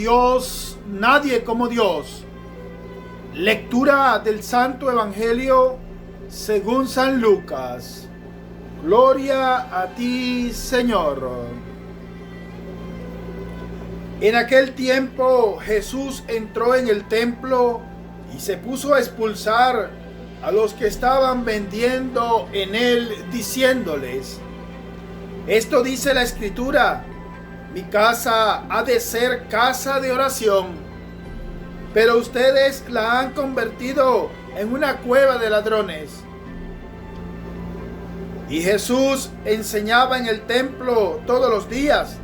Dios, nadie como Dios. Lectura del Santo Evangelio según San Lucas. Gloria a ti, Señor. En aquel tiempo Jesús entró en el templo y se puso a expulsar a los que estaban vendiendo en él, diciéndoles: esto dice la Escritura, mi casa ha de ser casa de oración, pero ustedes la han convertido en una cueva de ladrones. Y Jesús enseñaba en el templo todos los días.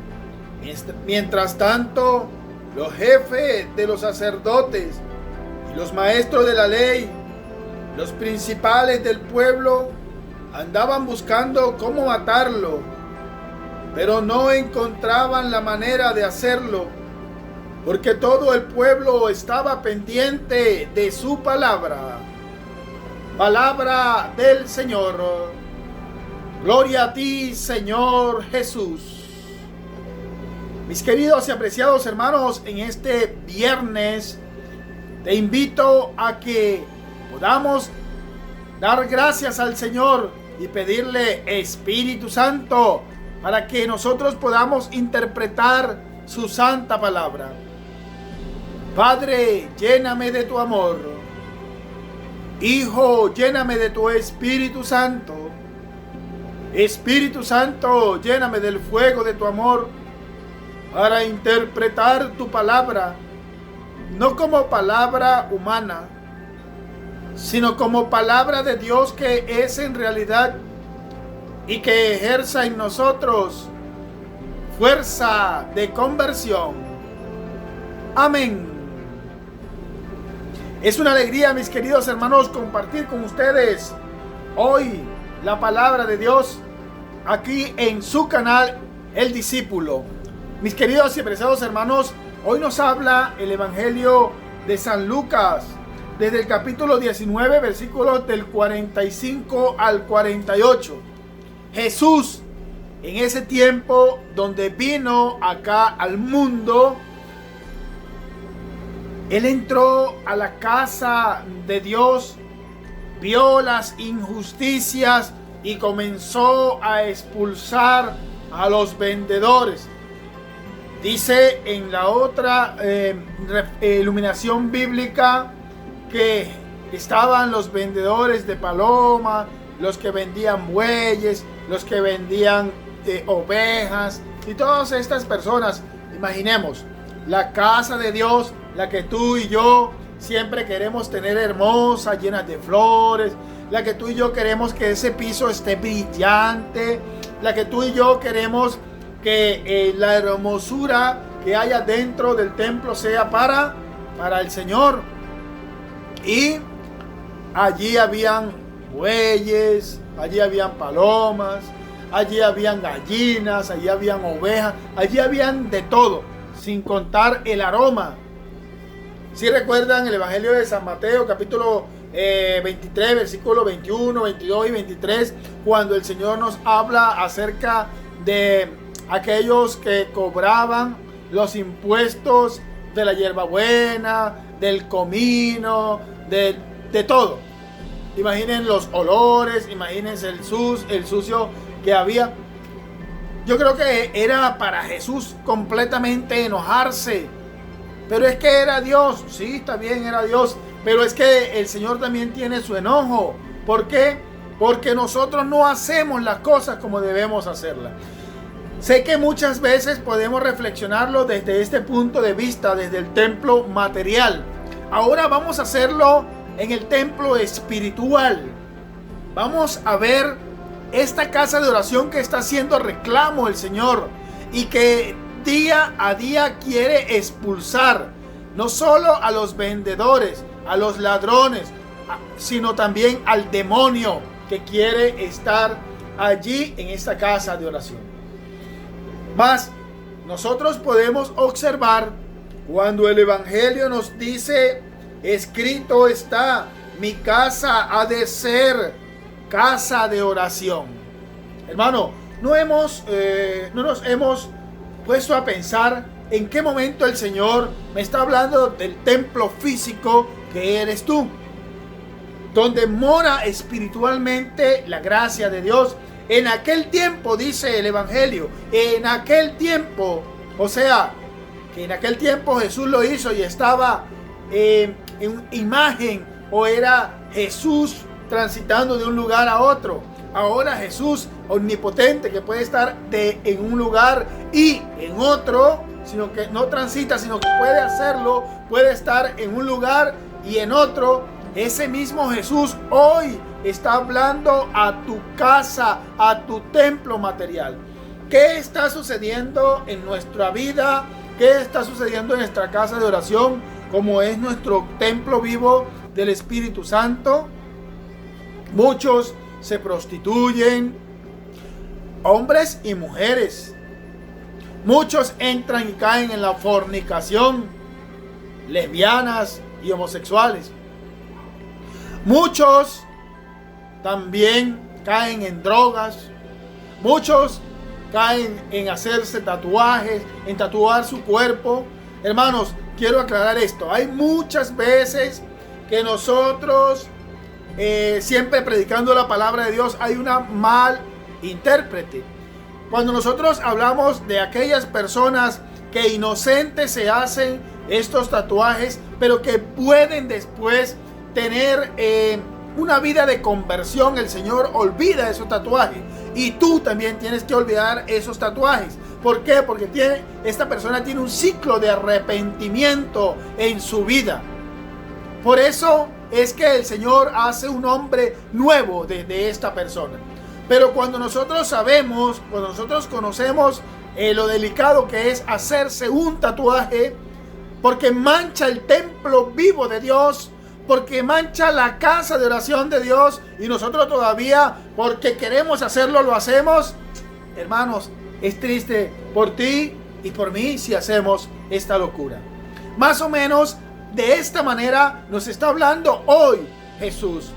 Mientras tanto, los jefes de los sacerdotes y los maestros de la ley, los principales del pueblo, andaban buscando cómo matarlo, pero no encontraban la manera de hacerlo, porque todo el pueblo estaba pendiente de su palabra. Palabra del Señor. Gloria a ti, Señor Jesús. Mis queridos y apreciados hermanos, en este viernes te invito a que podamos dar gracias al Señor y pedirle Espíritu Santo para que nosotros podamos interpretar su santa palabra. Padre, lléname de tu amor. Hijo, lléname de tu Espíritu Santo. Espíritu Santo, lléname del fuego de tu amor para interpretar tu palabra, no como palabra humana, sino como palabra de Dios que es en realidad y que ejerza en nosotros fuerza de conversión. Amén. Es una alegría, mis queridos hermanos, compartir con ustedes hoy la palabra de Dios aquí en su canal El Discípulo. Mis queridos y apreciados hermanos, hoy nos habla el Evangelio de San Lucas, desde el capítulo 19, versículos del 45 al 48. Jesús, en ese tiempo donde vino acá al mundo, Él entró a la casa de Dios, vio las injusticias y comenzó a expulsar a los vendedores. Dice en la otra iluminación bíblica que estaban los vendedores de paloma, los que vendían bueyes, los que vendían ovejas y todas estas personas. Imaginemos la casa de Dios, la que tú y yo siempre queremos tener hermosa, llena de flores, la que tú y yo queremos que ese piso esté brillante, la que tú y yo queremos que la hermosura que haya dentro del templo sea para el Señor. Y allí habían bueyes, allí habían palomas, allí habían gallinas, allí habían ovejas, allí habían de todo, sin contar el aroma. Si recuerdan el Evangelio de San Mateo, capítulo 23, versículos 21, 22 y 23, cuando el Señor nos habla acerca de aquellos que cobraban los impuestos de la hierbabuena, del comino, de todo. Imaginen los olores, imagínense el sucio que había. Yo creo que era para Jesús completamente enojarse. Pero es que era Dios. Sí, está bien, era Dios. Pero es que el Señor también tiene su enojo. ¿Por qué? Porque nosotros no hacemos las cosas como debemos hacerlas. Sé que muchas veces podemos reflexionarlo desde este punto de vista, desde el templo material. Ahora vamos a hacerlo en el templo espiritual. Vamos a ver esta casa de oración que está haciendo reclamo el Señor y que día a día quiere expulsar no solo a los vendedores, a los ladrones, sino también al demonio que quiere estar allí en esta casa de oración. Mas nosotros podemos observar cuando el Evangelio nos dice: escrito está, mi casa ha de ser casa de oración. Hermano, no nos hemos puesto a pensar ¿En qué momento el Señor me está hablando del templo físico que eres tú? Donde mora espiritualmente la gracia de Dios. En aquel tiempo, dice el Evangelio, en aquel tiempo, o sea, que en aquel tiempo Jesús lo hizo y estaba en imagen, o era Jesús transitando de un lugar a otro. Ahora Jesús omnipotente, que puede estar en un lugar y en otro, sino que no transita, sino que puede hacerlo, puede estar en un lugar y en otro. Ese mismo Jesús hoy está hablando a tu casa, a tu templo material. ¿Qué está sucediendo en nuestra vida? ¿Qué está sucediendo en nuestra casa de oración, como es nuestro templo vivo del Espíritu Santo? Muchos se prostituyen, hombres y mujeres. Muchos entran y caen en la fornicación, lesbianas y homosexuales. Muchos también caen en drogas. Muchos caen en hacerse tatuajes, en tatuar su cuerpo. Hermanos, quiero aclarar esto. Hay muchas veces que nosotros, siempre predicando la palabra de Dios, hay una mal intérprete. Cuando nosotros hablamos de aquellas personas que inocentes se hacen estos tatuajes, pero que pueden después tener una vida de conversión, el Señor olvida esos tatuajes. Y tú también tienes que olvidar esos tatuajes. ¿Por qué? Porque esta persona tiene un ciclo de arrepentimiento en su vida. Por eso es que el Señor hace un hombre nuevo de esta persona. Pero cuando nosotros sabemos, cuando nosotros conocemos lo delicado que es hacerse un tatuaje, porque mancha el templo vivo de Dios, porque mancha la casa de oración de Dios, y nosotros todavía, porque queremos hacerlo, lo hacemos. Hermanos, es triste por ti y por mí si hacemos esta locura. Más o menos de esta manera nos está hablando hoy Jesús.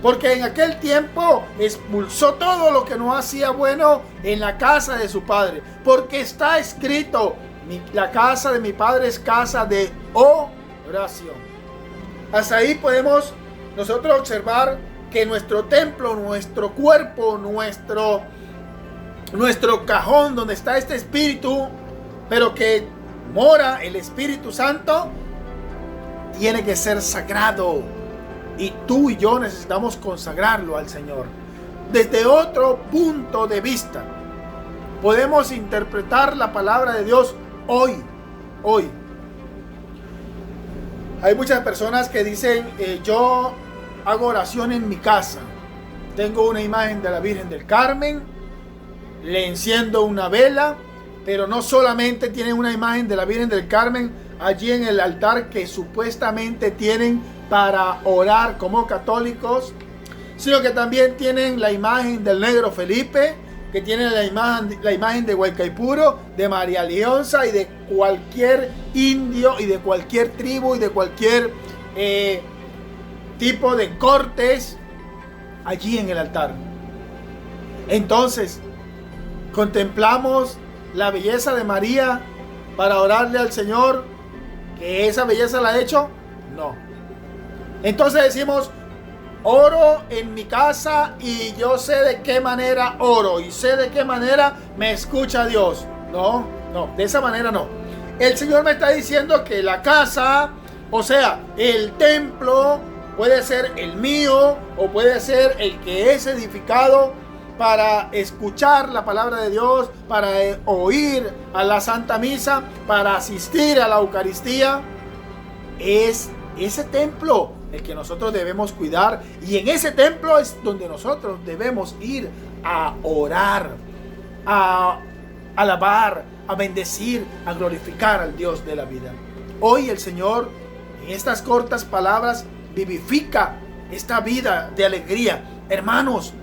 Porque en aquel tiempo expulsó todo lo que no hacía bueno en la casa de su padre. Porque está escrito, la casa de mi padre es casa de oración. Hasta ahí podemos nosotros observar que nuestro templo, nuestro cuerpo, nuestro cajón donde está este espíritu, pero que mora el Espíritu Santo, tiene que ser sagrado. Y tú y yo necesitamos consagrarlo al Señor. Desde otro punto de vista, podemos interpretar la palabra de Dios hoy. Hay muchas personas que dicen, yo hago oración en mi casa. Tengo una imagen de la Virgen del Carmen, le enciendo una vela, pero no solamente tienen una imagen de la Virgen del Carmen allí en el altar que supuestamente tienen para orar como católicos, sino que también tienen la imagen del Negro Felipe, que tienen la imagen de Guaycaipuro, de María Leonza y de cualquier indio y de cualquier tribu y de cualquier tipo de cortes allí en el altar. Entonces, contemplamos la belleza de María para orarle al Señor, que esa belleza la ha hecho. No. Entonces decimos, oro en mi casa y yo sé de qué manera oro y sé de qué manera me escucha Dios. No, de esa manera no. El Señor me está diciendo que la casa, o sea, el templo, puede ser el mío o puede ser el que es edificado para escuchar la palabra de Dios, para oír a la Santa Misa, para asistir a la Eucaristía. Es ese templo el que nosotros debemos cuidar, y en ese templo es donde nosotros debemos ir a orar, a alabar, a bendecir, a glorificar al Dios de la vida. Hoy el Señor, en estas cortas palabras, vivifica esta vida de alegría. Hermanos,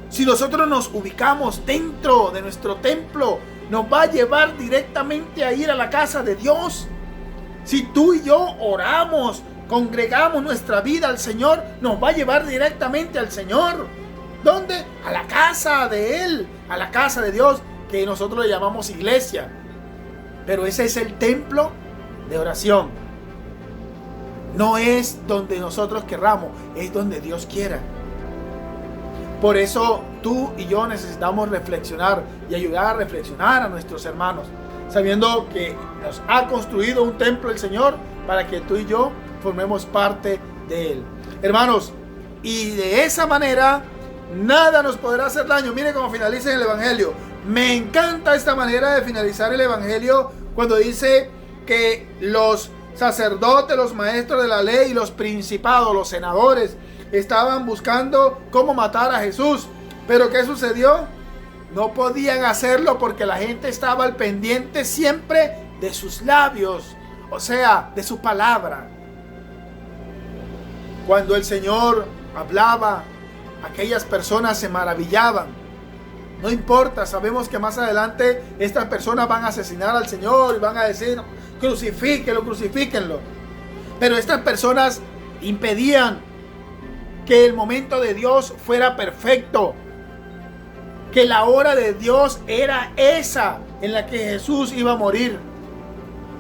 si nosotros nos ubicamos dentro de nuestro templo, nos va a llevar directamente a ir a la casa de Dios. Si tú y yo oramos, congregamos nuestra vida al Señor, nos va a llevar directamente al Señor. ¿Dónde? A la casa de Él, a la casa de Dios, que nosotros le llamamos iglesia. Pero ese es el templo de oración. No es donde nosotros querramos, es donde Dios quiera. Por eso tú y yo necesitamos reflexionar y ayudar a reflexionar a nuestros hermanos, sabiendo que nos ha construido un templo el Señor para que tú y yo formemos parte de Él. Hermanos, y de esa manera nada nos podrá hacer daño. Mire cómo finaliza el Evangelio. Me encanta esta manera de finalizar el Evangelio cuando dice que los sacerdotes, los maestros de la ley, los principados, los senadores estaban buscando cómo matar a Jesús. Pero ¿qué sucedió? No podían hacerlo porque la gente estaba al pendiente siempre de sus labios, o sea, de su palabra. Cuando el Señor hablaba, aquellas personas se maravillaban. No importa, sabemos que más adelante estas personas van a asesinar al Señor y van a decir, crucifíquenlo, crucifíquenlo. Pero estas personas impedían que el momento de Dios fuera perfecto, que la hora de Dios era esa en la que Jesús iba a morir.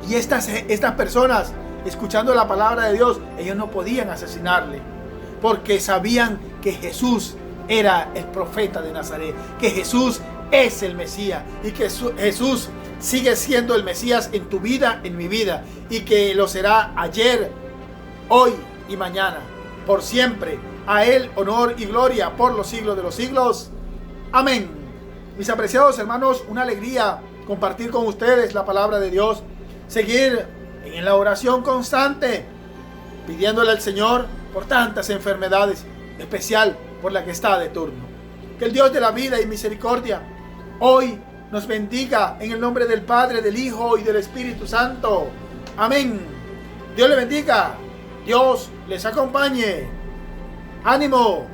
Y estas personas, escuchando la palabra de Dios, ellos no podían asesinarle, porque sabían que Jesús era el profeta de Nazaret, que Jesús es el Mesías y que Jesús sigue siendo el Mesías en tu vida, en mi vida, y que lo será ayer, hoy y mañana, por siempre. A Él honor y gloria por los siglos de los siglos. Amén. Mis apreciados hermanos, una alegría compartir con ustedes la palabra de Dios, seguir en la oración constante, pidiéndole al Señor por tantas enfermedades, especial por la que está de turno. Que el Dios de la vida y misericordia hoy nos bendiga en el nombre del Padre, del Hijo y del Espíritu Santo. Amén. Dios le bendiga. Dios les acompañe. ¡Ánimo!